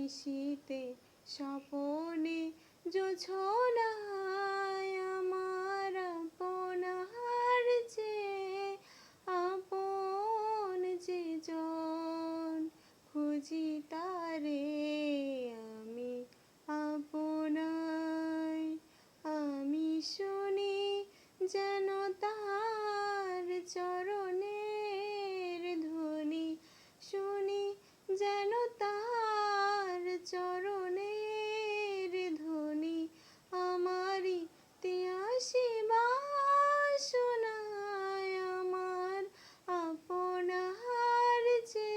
নিশীতে স্বপনে জোছনায় আমার আপনার যে আপন যে জন, খুঁজি তারে আমি আপনায়। আমি শুনি যেন তার চরণের ধ্বনি, শুনি যেন তার চরণের ধ্বনি, আমারই তিয়াসী বাসনায় আমার আপনার যে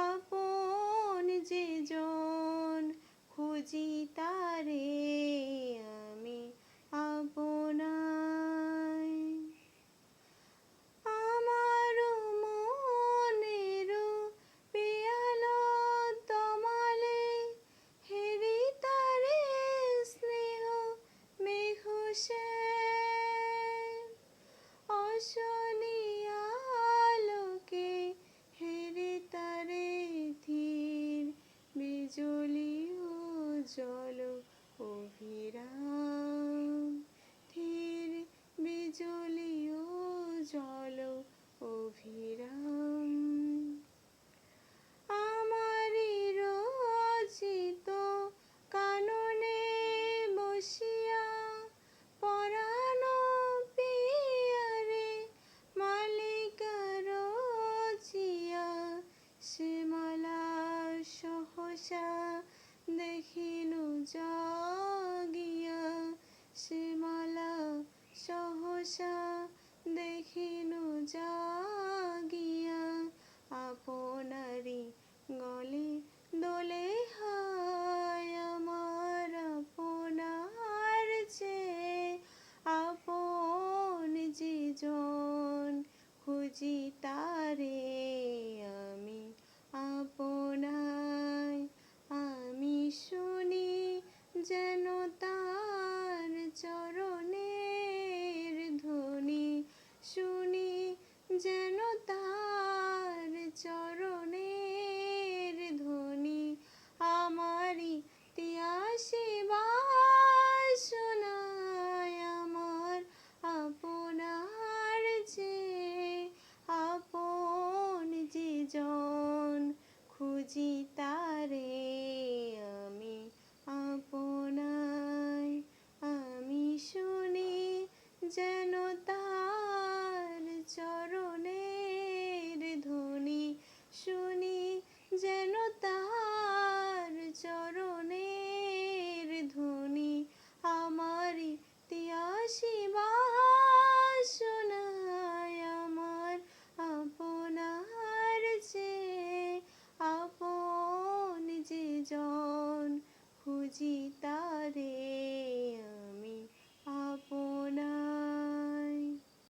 আপন যে জন, খুঁজি তারে আমি আপনায়। আমারও মনেরও পেয়ালা তমালে হেরি তারে স্নেহ মেঘ শ্যাম, অশনি আলোকে হেরি তারে ধীর বিজলি উজ্জ্বল অভিরাম, ধীর বিজলি উজ্জ্বল অভিরাম। আমারি রচিত কাননে বসিয়া পরাণ পিয়ারে মালিকা রচিয়া, শ্যামলা সহসা দেখিনু জাগিয়া, শ্যামলা সহসা দেখিনু জাগিয়া, আপনারি গলে দোলে হায় আমার আপনার যে আপন যে জন, খুঁজি তারে আমি আপনায়। আমি শুনি যেন তার চরণের ধ্বনি, শুনি যেন